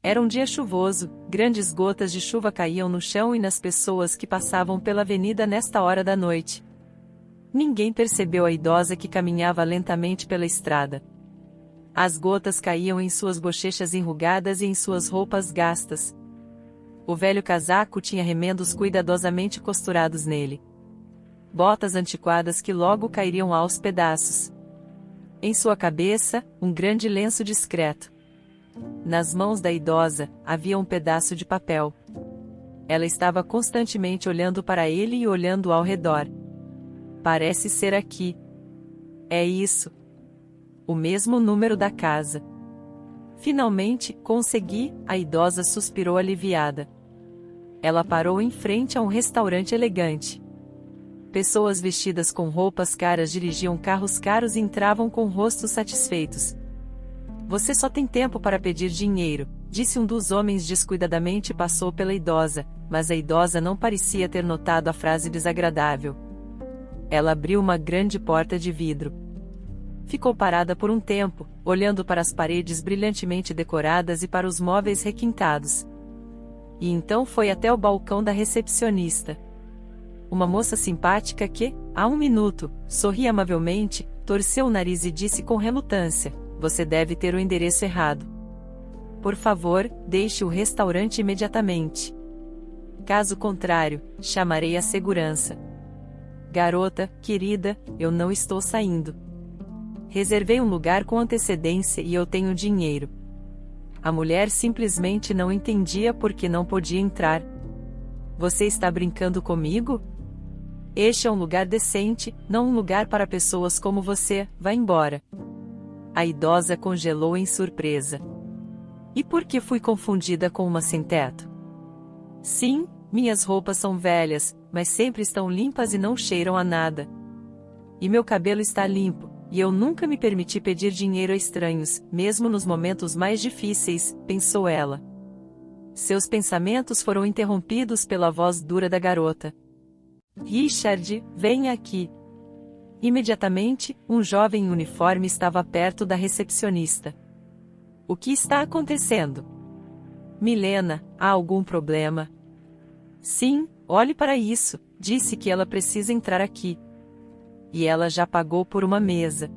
Era um dia chuvoso, grandes gotas de chuva caíam no chão e nas pessoas que passavam pela avenida nesta hora da noite. Ninguém percebeu a idosa que caminhava lentamente pela estrada. As gotas caíam em suas bochechas enrugadas e em suas roupas gastas. O velho casaco tinha remendos cuidadosamente costurados nele. Botas antiquadas que logo cairiam aos pedaços. Em sua cabeça, um grande lenço discreto. Nas mãos da idosa, havia um pedaço de papel. Ela estava constantemente olhando para ele e olhando ao redor. Parece ser aqui. É isso. O mesmo número da casa. Finalmente, consegui, a idosa suspirou aliviada. Ela parou em frente a um restaurante elegante. Pessoas vestidas com roupas caras dirigiam carros caros e entravam com rostos satisfeitos. Você só tem tempo para pedir dinheiro, disse um dos homens descuidadamente e passou pela idosa, mas a idosa não parecia ter notado a frase desagradável. Ela abriu uma grande porta de vidro. Ficou parada por um tempo, olhando para as paredes brilhantemente decoradas e para os móveis requintados. E então foi até o balcão da recepcionista. Uma moça simpática que, há um minuto, sorria amavelmente, torceu o nariz e disse com relutância: "Você deve ter o endereço errado. Por favor, deixe o restaurante imediatamente. Caso contrário, chamarei a segurança." "Garota, querida, eu não estou saindo. Reservei um lugar com antecedência e eu tenho dinheiro." A mulher simplesmente não entendia por que não podia entrar. "Você está brincando comigo? Este é um lugar decente, não um lugar para pessoas como você, vá embora." A idosa congelou em surpresa. "E por que fui confundida com uma sem-teto?" "Sim, minhas roupas são velhas, mas sempre estão limpas e não cheiram a nada. E meu cabelo está limpo, e eu nunca me permiti pedir dinheiro a estranhos, mesmo nos momentos mais difíceis", pensou ela. Seus pensamentos foram interrompidos pela voz dura da garota. "Richard, venha aqui." Imediatamente, um jovem em uniforme estava perto da recepcionista. "O que está acontecendo?" "Milena, há algum problema?" "Sim, olhe para isso, disse que ela precisa entrar aqui. E ela já pagou por uma mesa.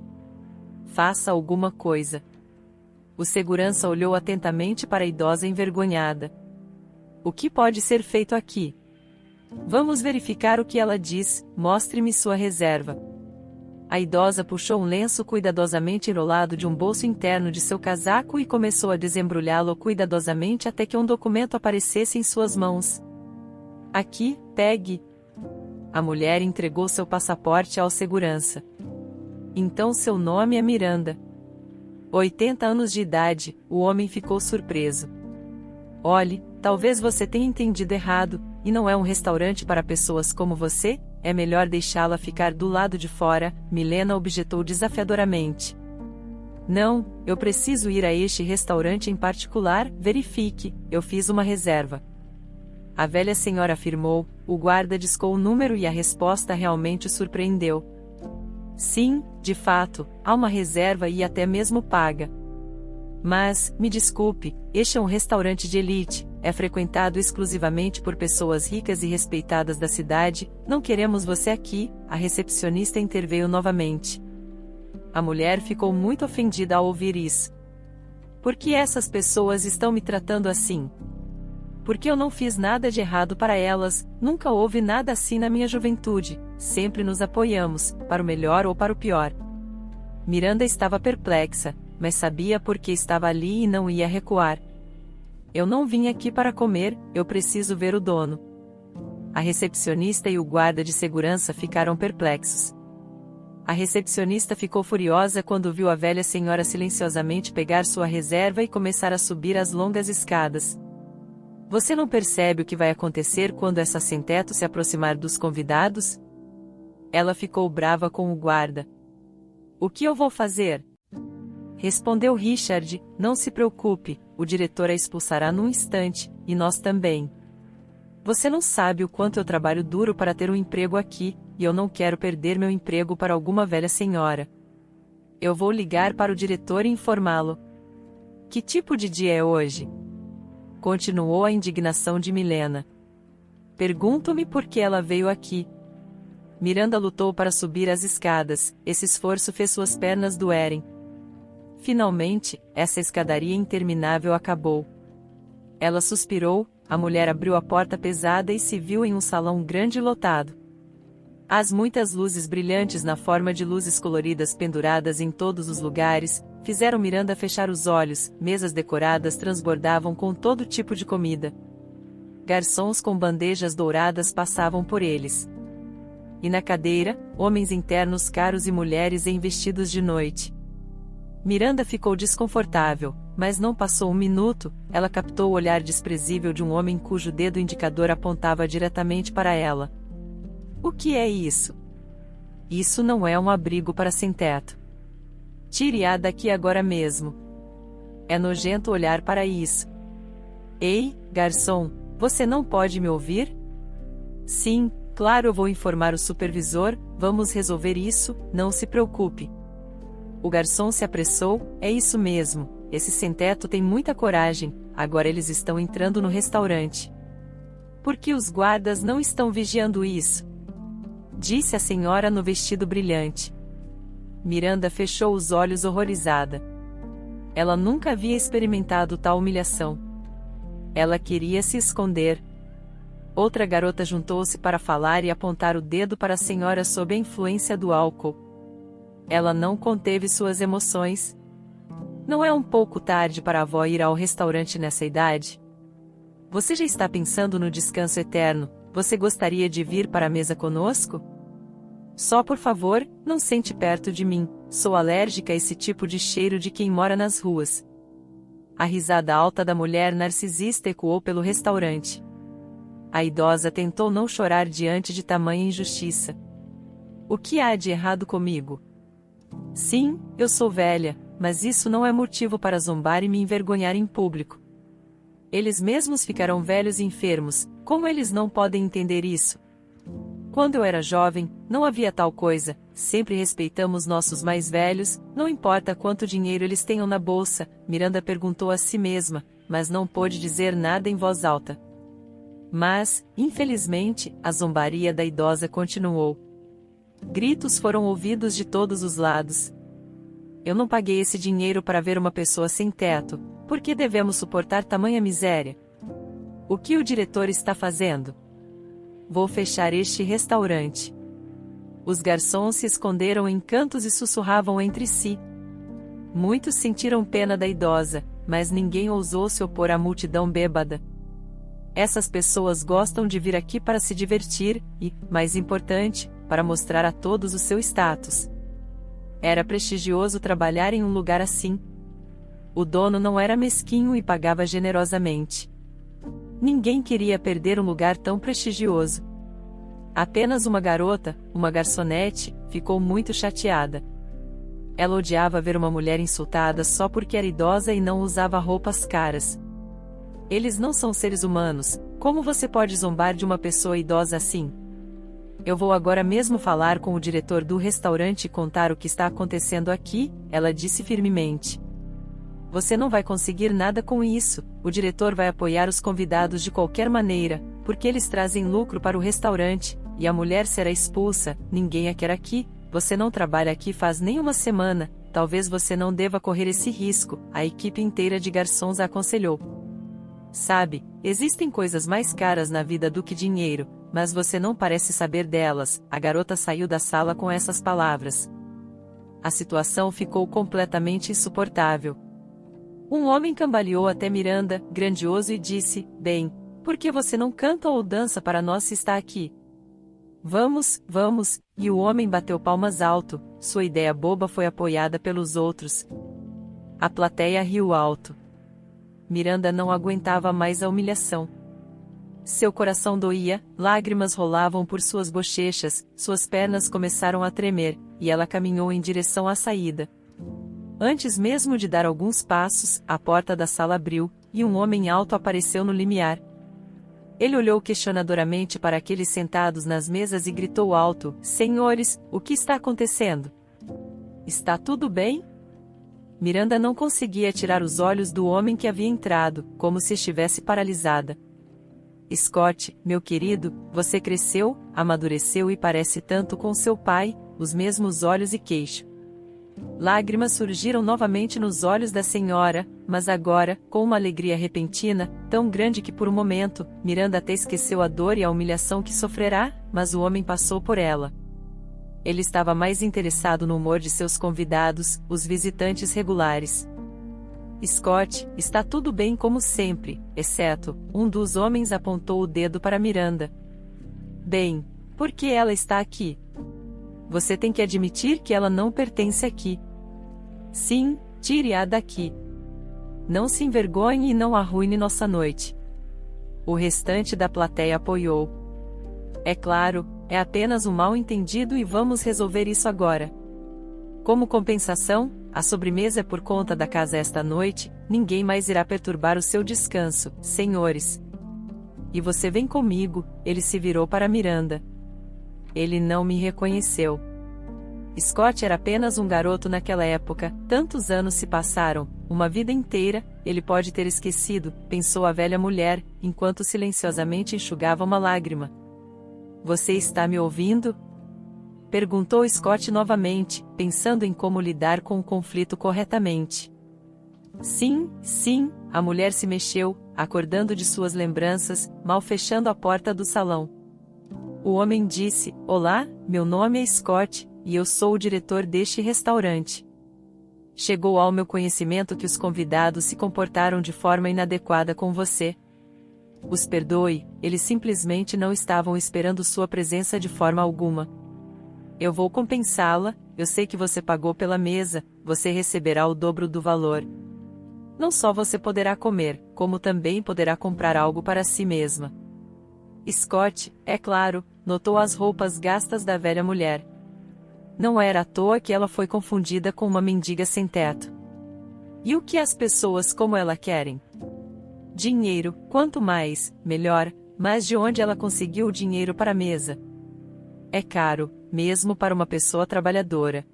Faça alguma coisa." O segurança olhou atentamente para a idosa envergonhada. "O que pode ser feito aqui?" "Vamos verificar o que ela diz, mostre-me sua reserva." A idosa puxou um lenço cuidadosamente enrolado de um bolso interno de seu casaco e começou a desembrulhá-lo cuidadosamente até que um documento aparecesse em suas mãos. "Aqui, pegue." A mulher entregou seu passaporte ao segurança. "Então seu nome é Miranda." 80 anos de idade, o homem ficou surpreso. "Olhe, talvez você tenha entendido errado, e não é um restaurante para pessoas como você, é melhor deixá-la ficar do lado de fora", Milena objetou desafiadoramente. "Não, eu preciso ir a este restaurante em particular, verifique, eu fiz uma reserva." A velha senhora afirmou, o guarda discou o número e a resposta realmente o surpreendeu. "Sim, de fato, há uma reserva e até mesmo paga. Mas, me desculpe, este é um restaurante de elite, é frequentado exclusivamente por pessoas ricas e respeitadas da cidade, não queremos você aqui", a recepcionista interveio novamente. A mulher ficou muito ofendida ao ouvir isso. "Por que essas pessoas estão me tratando assim? Porque eu não fiz nada de errado para elas, nunca houve nada assim na minha juventude, sempre nos apoiamos, para o melhor ou para o pior." Miranda estava perplexa, mas sabia por que estava ali e não ia recuar. "Eu não vim aqui para comer, eu preciso ver o dono." A recepcionista e o guarda de segurança ficaram perplexos. A recepcionista ficou furiosa quando viu a velha senhora silenciosamente pegar sua reserva e começar a subir as longas escadas. "Você não percebe o que vai acontecer quando essa sem-teto se aproximar dos convidados?" Ela ficou brava com o guarda. "O que eu vou fazer?" Respondeu Richard, "Não se preocupe, o diretor a expulsará num instante, e nós também. Você não sabe o quanto eu trabalho duro para ter um emprego aqui, e eu não quero perder meu emprego para alguma velha senhora. Eu vou ligar para o diretor e informá-lo." "Que tipo de dia é hoje?" continuou a indignação de Milena. Pergunto-me por que ela veio aqui. Miranda lutou para subir as escadas, esse esforço fez suas pernas doerem. Finalmente, essa escadaria interminável acabou. Ela suspirou, a mulher abriu a porta pesada e se viu em um salão grande e lotado. As muitas luzes brilhantes na forma de luzes coloridas penduradas em todos os lugares, fizeram Miranda fechar os olhos, mesas decoradas transbordavam com todo tipo de comida. Garçons com bandejas douradas passavam por eles. E na cadeira, homens em ternos caros e mulheres em vestidos de noite. Miranda ficou desconfortável, mas não passou um minuto, ela captou o olhar desprezível de um homem cujo dedo indicador apontava diretamente para ela. O que é isso? Isso não é um abrigo para sem-teto. Tire-a daqui agora mesmo. É nojento olhar para isso. Ei, garçom, você não pode me ouvir? Sim, claro, eu vou informar o supervisor, vamos resolver isso, não se preocupe. O garçom se apressou, é isso mesmo, esse sem-teto tem muita coragem, agora eles estão entrando no restaurante. Por que os guardas não estão vigiando isso? Disse a senhora no vestido brilhante. Miranda fechou os olhos horrorizada. Ela nunca havia experimentado tal humilhação. Ela queria se esconder. Outra garota juntou-se para falar e apontar o dedo para a senhora sob a influência do álcool. Ela não conteve suas emoções. Não é um pouco tarde para a avó ir ao restaurante nessa idade? Você já está pensando no descanso eterno, você gostaria de vir para a mesa conosco? Só por favor, não sente perto de mim, sou alérgica a esse tipo de cheiro de quem mora nas ruas. A risada alta da mulher narcisista ecoou pelo restaurante. A idosa tentou não chorar diante de tamanha injustiça. O que há de errado comigo? Sim, eu sou velha, mas isso não é motivo para zombar e me envergonhar em público. Eles mesmos ficarão velhos e enfermos, como eles não podem entender isso? Quando eu era jovem, não havia tal coisa, sempre respeitamos nossos mais velhos, não importa quanto dinheiro eles tenham na bolsa, Miranda perguntou a si mesma, mas não pôde dizer nada em voz alta. Mas, infelizmente, a zombaria da idosa continuou. Gritos foram ouvidos de todos os lados. Eu não paguei esse dinheiro para ver uma pessoa sem teto, por que devemos suportar tamanha miséria? O que o diretor está fazendo? Vou fechar este restaurante. Os garçons se esconderam em cantos e sussurravam entre si. Muitos sentiram pena da idosa, mas ninguém ousou se opor à multidão bêbada. Essas pessoas gostam de vir aqui para se divertir e, mais importante, para mostrar a todos o seu status. Era prestigioso trabalhar em um lugar assim. O dono não era mesquinho e pagava generosamente. Ninguém queria perder um lugar tão prestigioso. Apenas uma garota, uma garçonete, ficou muito chateada. Ela odiava ver uma mulher insultada só porque era idosa e não usava roupas caras. Eles não são seres humanos, como você pode zombar de uma pessoa idosa assim? Eu vou agora mesmo falar com o diretor do restaurante e contar o que está acontecendo aqui, ela disse firmemente. Você não vai conseguir nada com isso, o diretor vai apoiar os convidados de qualquer maneira, porque eles trazem lucro para o restaurante, e a mulher será expulsa, ninguém a quer aqui, você não trabalha aqui faz nem uma semana, talvez você não deva correr esse risco, a equipe inteira de garçons a aconselhou. Sabe, existem coisas mais caras na vida do que dinheiro, mas você não parece saber delas, a garota saiu da sala com essas palavras. A situação ficou completamente insuportável. Um homem cambaleou até Miranda, grandioso, e disse, bem, por que você não canta ou dança para nós se está aqui? Vamos, vamos, e o homem bateu palmas alto, sua ideia boba foi apoiada pelos outros. A plateia riu alto. Miranda não aguentava mais a humilhação. Seu coração doía, lágrimas rolavam por suas bochechas, suas pernas começaram a tremer, e ela caminhou em direção à saída. Antes mesmo de dar alguns passos, a porta da sala abriu, e um homem alto apareceu no limiar. Ele olhou questionadoramente para aqueles sentados nas mesas e gritou alto, senhores, o que está acontecendo? Está tudo bem? Miranda não conseguia tirar os olhos do homem que havia entrado, como se estivesse paralisada. Scott, meu querido, você cresceu, amadureceu e parece tanto com seu pai, os mesmos olhos e queixo. Lágrimas surgiram novamente nos olhos da senhora, mas agora, com uma alegria repentina, tão grande que por um momento, Miranda até esqueceu a dor e a humilhação que sofrerá, mas o homem passou por ela. Ele estava mais interessado no humor de seus convidados, os visitantes regulares. Scott, está tudo bem como sempre, exceto, um dos homens apontou o dedo para Miranda. Bem, por que ela está aqui? Você tem que admitir que ela não pertence aqui. Sim, tire-a daqui. Não se envergonhe e não arruine nossa noite. O restante da plateia apoiou. É claro, é apenas um mal-entendido e vamos resolver isso agora. Como compensação, a sobremesa é por conta da casa esta noite, ninguém mais irá perturbar o seu descanso, senhores. E você vem comigo, ele se virou para Miranda. Ele não me reconheceu. Scott era apenas um garoto naquela época, tantos anos se passaram, uma vida inteira, ele pode ter esquecido, pensou a velha mulher, enquanto silenciosamente enxugava uma lágrima. Você está me ouvindo? Perguntou Scott novamente, pensando em como lidar com o conflito corretamente. Sim, sim, a mulher se mexeu, acordando de suas lembranças, mal fechando a porta do salão. O homem disse, olá, meu nome é Scott, e eu sou o diretor deste restaurante. Chegou ao meu conhecimento que os convidados se comportaram de forma inadequada com você. Os perdoe, eles simplesmente não estavam esperando sua presença de forma alguma. Eu vou compensá-la, eu sei que você pagou pela mesa, você receberá o dobro do valor. Não só você poderá comer, como também poderá comprar algo para si mesma. Scott, é claro, notou as roupas gastas da velha mulher. Não era à toa que ela foi confundida com uma mendiga sem teto. E o que as pessoas como ela querem? Dinheiro, quanto mais, melhor, mas de onde ela conseguiu o dinheiro para a mesa? É caro, mesmo para uma pessoa trabalhadora.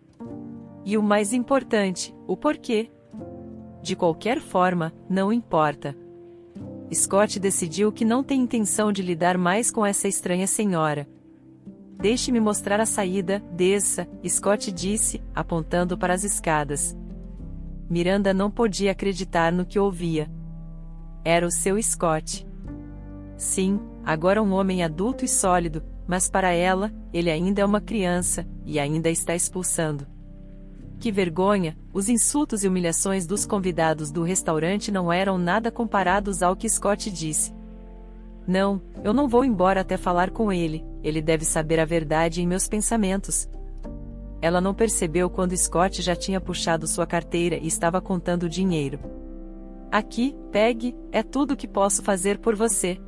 E o mais importante, o porquê? De qualquer forma, não importa. Scott decidiu que não tem intenção de lidar mais com essa estranha senhora. Deixe-me mostrar a saída, desça, Scott disse, apontando para as escadas. Miranda não podia acreditar no que ouvia. Era o seu Scott. Sim, agora um homem adulto e sólido, mas para ela, ele ainda é uma criança, e ainda está expulsando. Que vergonha, os insultos e humilhações dos convidados do restaurante não eram nada comparados ao que Scott disse. Não, eu não vou embora até falar com ele, ele deve saber a verdade em meus pensamentos. Ela não percebeu quando Scott já tinha puxado sua carteira e estava contando o dinheiro. Aqui, pegue, é tudo o que posso fazer por você.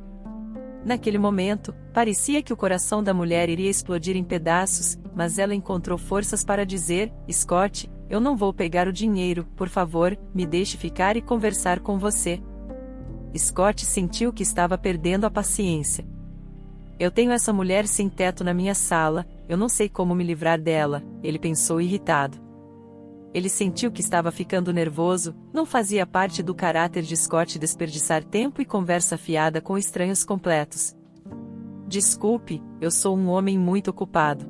Naquele momento, parecia que o coração da mulher iria explodir em pedaços, mas ela encontrou forças para dizer, Scott, eu não vou pegar o dinheiro, por favor, me deixe ficar e conversar com você. Scott sentiu que estava perdendo a paciência. Eu tenho essa mulher sem teto na minha sala, eu não sei como me livrar dela, ele pensou irritado. Ele sentiu que estava ficando nervoso, não fazia parte do caráter de Scott desperdiçar tempo e conversa fiada com estranhos completos. Desculpe, eu sou um homem muito ocupado.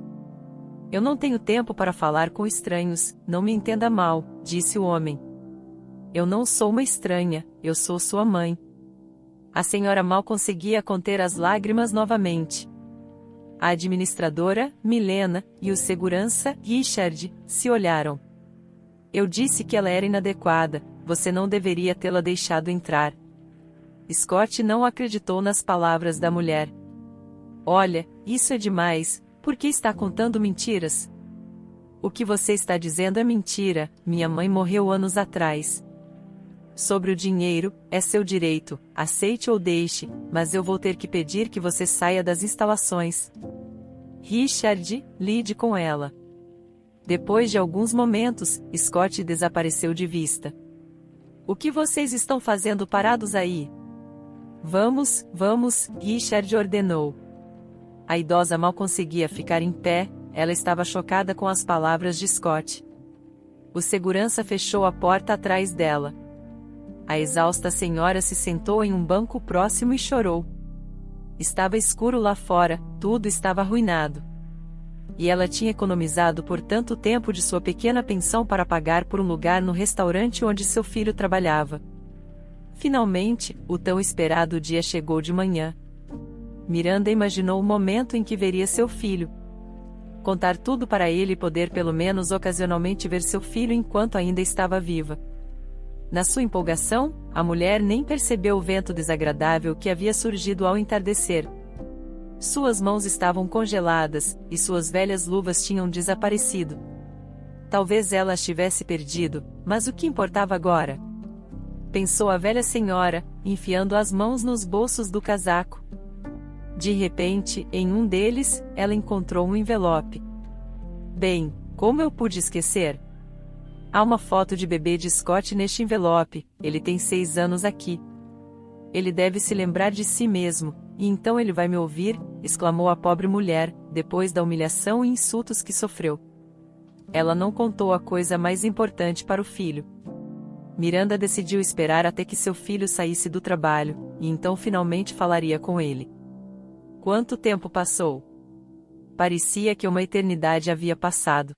Eu não tenho tempo para falar com estranhos, não me entenda mal, disse o homem. Eu não sou uma estranha, eu sou sua mãe. A senhora mal conseguia conter as lágrimas novamente. A administradora, Milena, e o segurança, Richard, se olharam. Eu disse que ela era inadequada, você não deveria tê-la deixado entrar. Scott não acreditou nas palavras da mulher. Olha, isso é demais, por que está contando mentiras? O que você está dizendo é mentira, minha mãe morreu anos atrás. Sobre o dinheiro, é seu direito, aceite ou deixe, mas eu vou ter que pedir que você saia das instalações. Richard, lide com ela. Depois de alguns momentos, Scott desapareceu de vista. O que vocês estão fazendo parados aí? Vamos, vamos, Richard ordenou. A idosa mal conseguia ficar em pé, ela estava chocada com as palavras de Scott. O segurança fechou a porta atrás dela. A exausta senhora se sentou em um banco próximo e chorou. Estava escuro lá fora, tudo estava arruinado. E ela tinha economizado por tanto tempo de sua pequena pensão para pagar por um lugar no restaurante onde seu filho trabalhava. Finalmente, o tão esperado dia chegou de manhã. Miranda imaginou o momento em que veria seu filho. Contar tudo para ele e poder pelo menos ocasionalmente ver seu filho enquanto ainda estava viva. Na sua empolgação, a mulher nem percebeu o vento desagradável que havia surgido ao entardecer. Suas mãos estavam congeladas, e suas velhas luvas tinham desaparecido. Talvez ela as tivesse perdido, mas o que importava agora? Pensou a velha senhora, enfiando as mãos nos bolsos do casaco. De repente, em um deles, ela encontrou um envelope. Bem, como eu pude esquecer? Há uma foto de bebê de Scott neste envelope, ele tem 6 anos aqui. Ele deve se lembrar de si mesmo, e então ele vai me ouvir, exclamou a pobre mulher, depois da humilhação e insultos que sofreu. Ela não contou a coisa mais importante para o filho. Miranda decidiu esperar até que seu filho saísse do trabalho, e então finalmente falaria com ele. Quanto tempo passou? Parecia que uma eternidade havia passado.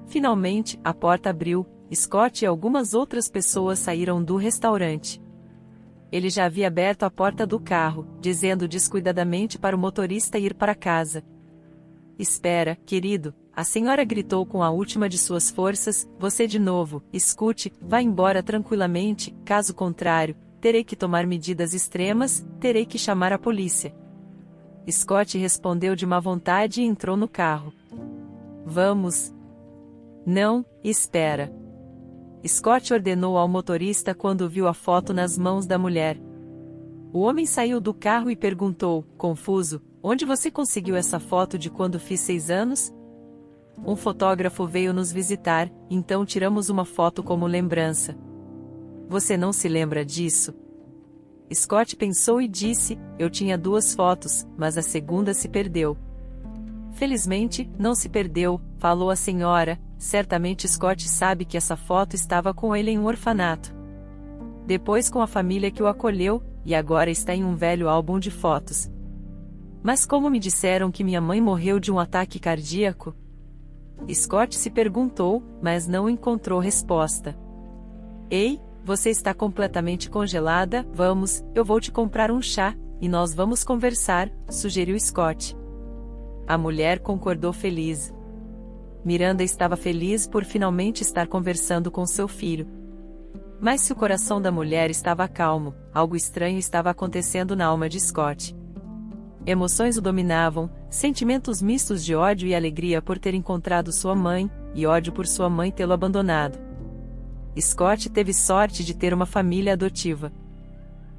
Finalmente, a porta abriu, Scott e algumas outras pessoas saíram do restaurante. Ele já havia aberto a porta do carro, dizendo descuidadamente para o motorista ir para casa. Espera, querido, a senhora gritou com a última de suas forças, você de novo, escute, vá embora tranquilamente, caso contrário, terei que tomar medidas extremas, terei que chamar a polícia. Scott respondeu de má vontade e entrou no carro. Vamos. Não, espera. Scott ordenou ao motorista quando viu a foto nas mãos da mulher. O homem saiu do carro e perguntou, confuso, onde você conseguiu essa foto de quando fiz 6 anos? Um fotógrafo veio nos visitar, então tiramos uma foto como lembrança. Você não se lembra disso? Scott pensou e disse, eu tinha 2 fotos, mas a segunda se perdeu. Felizmente, não se perdeu, falou a senhora, certamente Scott sabe que essa foto estava com ele em um orfanato. Depois com a família que o acolheu, e agora está em um velho álbum de fotos. Mas como me disseram que minha mãe morreu de um ataque cardíaco? Scott se perguntou, mas não encontrou resposta. Ei, você está completamente congelada, vamos, eu vou te comprar um chá, e nós vamos conversar, sugeriu Scott. A mulher concordou feliz. Miranda estava feliz por finalmente estar conversando com seu filho. Mas se o coração da mulher estava calmo, algo estranho estava acontecendo na alma de Scott. Emoções o dominavam, sentimentos mistos de ódio e alegria por ter encontrado sua mãe, e ódio por sua mãe tê-lo abandonado. Scott teve sorte de ter uma família adotiva.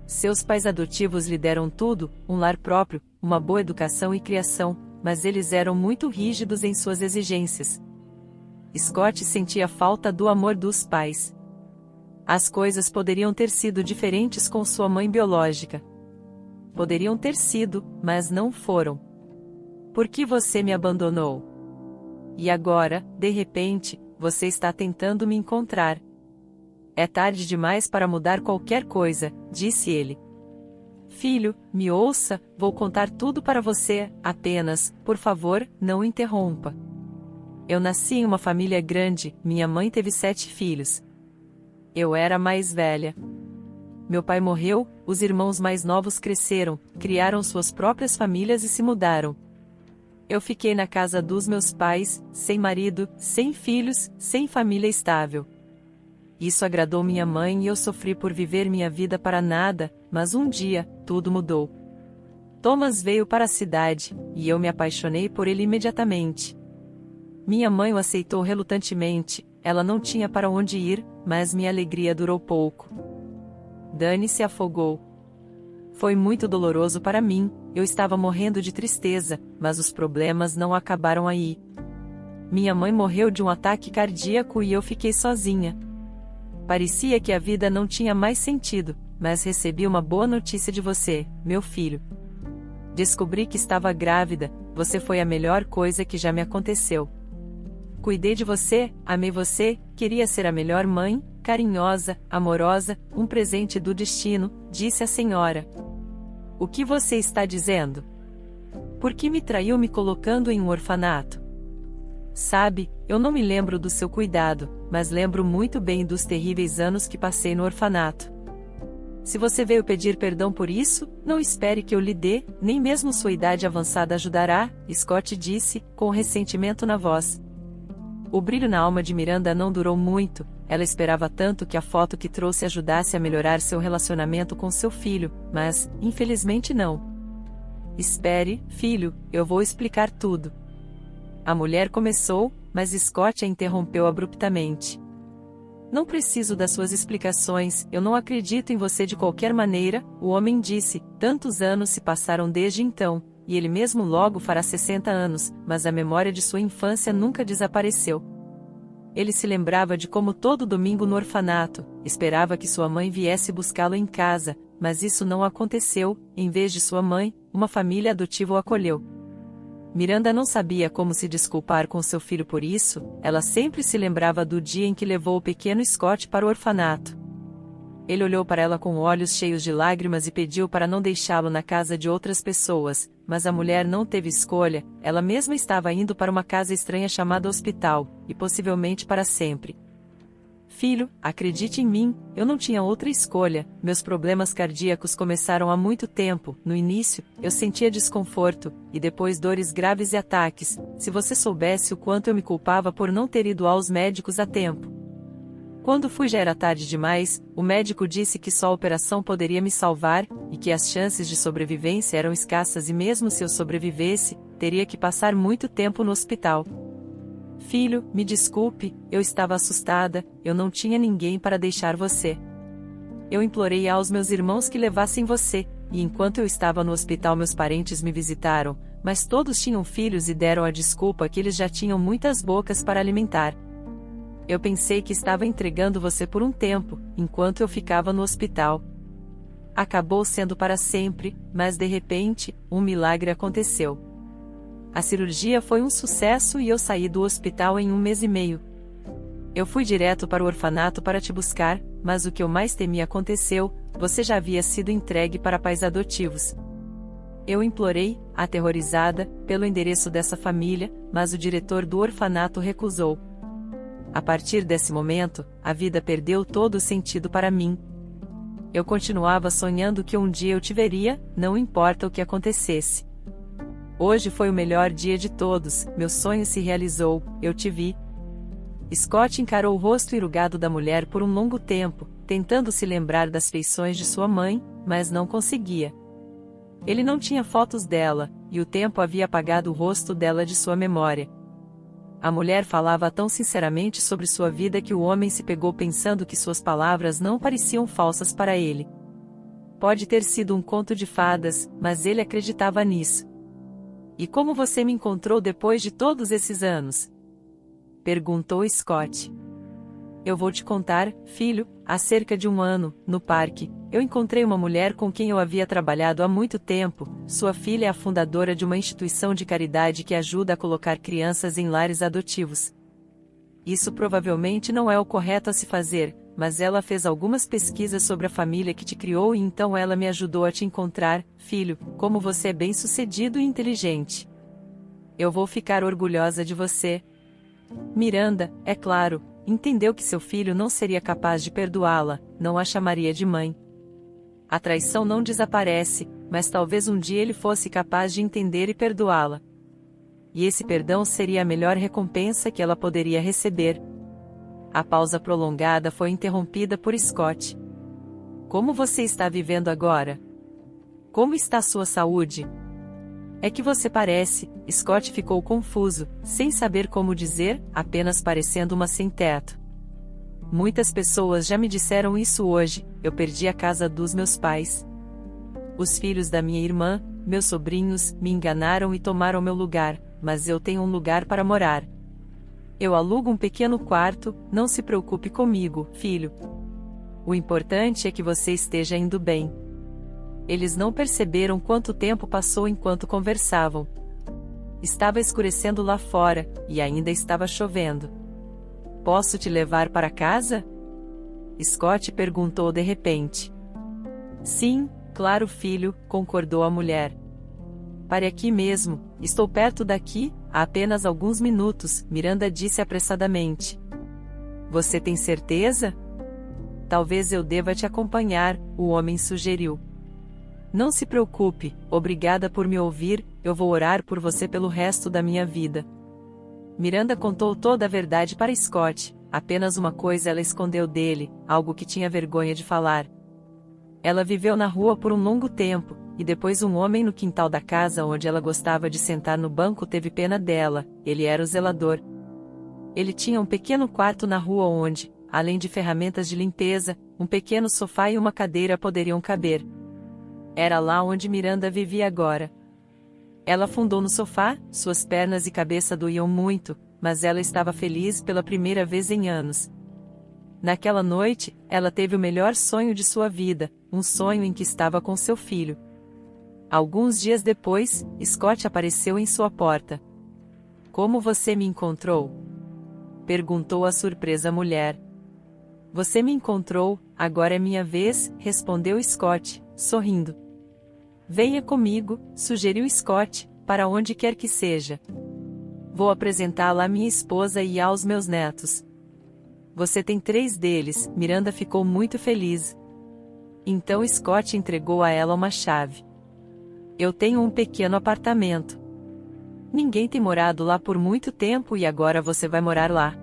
Seus pais adotivos lhe deram tudo, um lar próprio, uma boa educação e criação, mas eles eram muito rígidos em suas exigências. Scott sentia falta do amor dos pais. As coisas poderiam ter sido diferentes com sua mãe biológica. Poderiam ter sido, mas não foram. Por que você me abandonou? E agora, de repente, você está tentando me encontrar. É tarde demais para mudar qualquer coisa, disse ele. Filho, me ouça, vou contar tudo para você, apenas, por favor, não interrompa. Eu nasci em uma família grande, minha mãe teve 7 filhos. Eu era a mais velha. Meu pai morreu, os irmãos mais novos cresceram, criaram suas próprias famílias e se mudaram. Eu fiquei na casa dos meus pais, sem marido, sem filhos, sem família estável. Isso agradou minha mãe e eu sofri por viver minha vida para nada, mas um dia, tudo mudou. Thomas veio para a cidade, e eu me apaixonei por ele imediatamente. Minha mãe o aceitou relutantemente, ela não tinha para onde ir, mas minha alegria durou pouco. Dani se afogou. Foi muito doloroso para mim, eu estava morrendo de tristeza, mas os problemas não acabaram aí. Minha mãe morreu de um ataque cardíaco e eu fiquei sozinha. Parecia que a vida não tinha mais sentido, mas recebi uma boa notícia de você, meu filho. Descobri que estava grávida, você foi a melhor coisa que já me aconteceu. cuidei de você, amei você, queria ser a melhor mãe, carinhosa, amorosa, um presente do destino, disse a senhora. O que você está dizendo? Por que me traiu me colocando em um orfanato? Sabe, eu não me lembro do seu cuidado, mas lembro muito bem dos terríveis anos que passei no orfanato. Se você veio pedir perdão por isso, não espere que eu lhe dê, nem mesmo sua idade avançada ajudará, Scott disse, com ressentimento na voz. O brilho na alma de Miranda não durou muito, ela esperava tanto que a foto que trouxe ajudasse a melhorar seu relacionamento com seu filho, mas, infelizmente não. Espere, filho, eu vou explicar tudo. A mulher começou, mas Scott a interrompeu abruptamente. Não preciso das suas explicações, eu não acredito em você de qualquer maneira, o homem disse, tantos anos se passaram desde então, e ele mesmo logo fará 60 anos, mas a memória de sua infância nunca desapareceu. Ele se lembrava de como todo domingo no orfanato, esperava que sua mãe viesse buscá-lo em casa, mas isso não aconteceu, em vez de sua mãe, uma família adotiva o acolheu. Miranda não sabia como se desculpar com seu filho por isso, ela sempre se lembrava do dia em que levou o pequeno Scott para o orfanato. Ele olhou para ela com olhos cheios de lágrimas e pediu para não deixá-lo na casa de outras pessoas, mas a mulher não teve escolha, ela mesma estava indo para uma casa estranha chamada hospital, e possivelmente para sempre. Filho, acredite em mim, eu não tinha outra escolha, meus problemas cardíacos começaram há muito tempo, no início, eu sentia desconforto, e depois dores graves e ataques, se você soubesse o quanto eu me culpava por não ter ido aos médicos a tempo. Quando fui já era tarde demais, o médico disse que só a operação poderia me salvar, e que as chances de sobrevivência eram escassas e mesmo se eu sobrevivesse, teria que passar muito tempo no hospital. Filho, me desculpe, eu estava assustada, eu não tinha ninguém para deixar você. Eu implorei aos meus irmãos que levassem você, e enquanto eu estava no hospital meus parentes me visitaram, mas todos tinham filhos e deram a desculpa que eles já tinham muitas bocas para alimentar. Eu pensei que estava entregando você por um tempo, enquanto eu ficava no hospital. Acabou sendo para sempre, mas de repente, um milagre aconteceu. A cirurgia foi um sucesso e eu saí do hospital em 1 mês e meio. Eu fui direto para o orfanato para te buscar, mas o que eu mais temia aconteceu, você já havia sido entregue para pais adotivos. Eu implorei, aterrorizada, pelo endereço dessa família, mas o diretor do orfanato recusou. A partir desse momento, a vida perdeu todo o sentido para mim. Eu continuava sonhando que um dia eu te veria, não importa o que acontecesse. Hoje foi o melhor dia de todos, meu sonho se realizou, eu te vi. Scott encarou o rosto enrugado da mulher por um longo tempo, tentando se lembrar das feições de sua mãe, mas não conseguia. Ele não tinha fotos dela, e o tempo havia apagado o rosto dela de sua memória. A mulher falava tão sinceramente sobre sua vida que o homem se pegou pensando que suas palavras não pareciam falsas para ele. Pode ter sido um conto de fadas, mas ele acreditava nisso. E como você me encontrou depois de todos esses anos? Perguntou Scott. Eu vou te contar, filho, há cerca de 1 ano, no parque, eu encontrei uma mulher com quem eu havia trabalhado há muito tempo, sua filha é a fundadora de uma instituição de caridade que ajuda a colocar crianças em lares adotivos. Isso provavelmente não é o correto a se fazer, mas ela fez algumas pesquisas sobre a família que te criou e então ela me ajudou a te encontrar, filho, como você é bem-sucedido e inteligente. Eu vou ficar orgulhosa de você. Miranda, é claro, entendeu que seu filho não seria capaz de perdoá-la, não a chamaria de mãe. A traição não desaparece, mas talvez um dia ele fosse capaz de entender e perdoá-la. E esse perdão seria a melhor recompensa que ela poderia receber. A pausa prolongada foi interrompida por Scott. Como você está vivendo agora? Como está sua saúde? É que você parece, Scott ficou confuso, sem saber como dizer, apenas parecendo uma sem-teto. Muitas pessoas já me disseram isso hoje, eu perdi a casa dos meus pais. Os filhos da minha irmã, meus sobrinhos, me enganaram e tomaram meu lugar, mas eu tenho um lugar para morar. Eu alugo um pequeno quarto, não se preocupe comigo, filho. O importante é que você esteja indo bem. Eles não perceberam quanto tempo passou enquanto conversavam. Estava escurecendo lá fora, e ainda estava chovendo. Posso te levar para casa? Scott perguntou de repente. Sim, claro, filho, concordou a mulher. Pare aqui mesmo, estou perto daqui, há apenas alguns minutos, Miranda disse apressadamente. Você tem certeza? Talvez eu deva te acompanhar, o homem sugeriu. Não se preocupe, obrigada por me ouvir, eu vou orar por você pelo resto da minha vida. Miranda contou toda a verdade para Scott, apenas uma coisa ela escondeu dele, algo que tinha vergonha de falar. Ela viveu na rua por um longo tempo, e depois um homem no quintal da casa onde ela gostava de sentar no banco teve pena dela, ele era o zelador. Ele tinha um pequeno quarto na rua onde, além de ferramentas de limpeza, um pequeno sofá e uma cadeira poderiam caber. Era lá onde Miranda vivia agora. Ela afundou no sofá, suas pernas e cabeça doíam muito, mas ela estava feliz pela primeira vez em anos. Naquela noite, ela teve o melhor sonho de sua vida, um sonho em que estava com seu filho. Alguns dias depois, Scott apareceu em sua porta. Como você me encontrou? Perguntou a surpresa mulher. Você me encontrou, agora é minha vez, respondeu Scott, sorrindo. Venha comigo, sugeriu Scott, para onde quer que seja. Vou apresentá-la à minha esposa e aos meus netos. Você tem 3 deles, Miranda ficou muito feliz. Então Scott entregou a ela uma chave. Eu tenho um pequeno apartamento. Ninguém tem morado lá por muito tempo e agora você vai morar lá.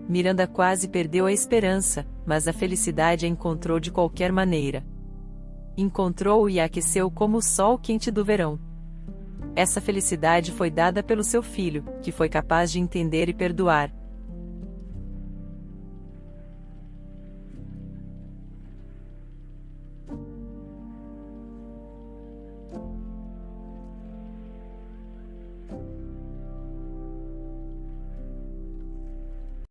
Miranda quase perdeu a esperança, mas a felicidade a encontrou de qualquer maneira. Encontrou e a aqueceu como o sol quente do verão. Essa felicidade foi dada pelo seu filho, que foi capaz de entender e perdoar.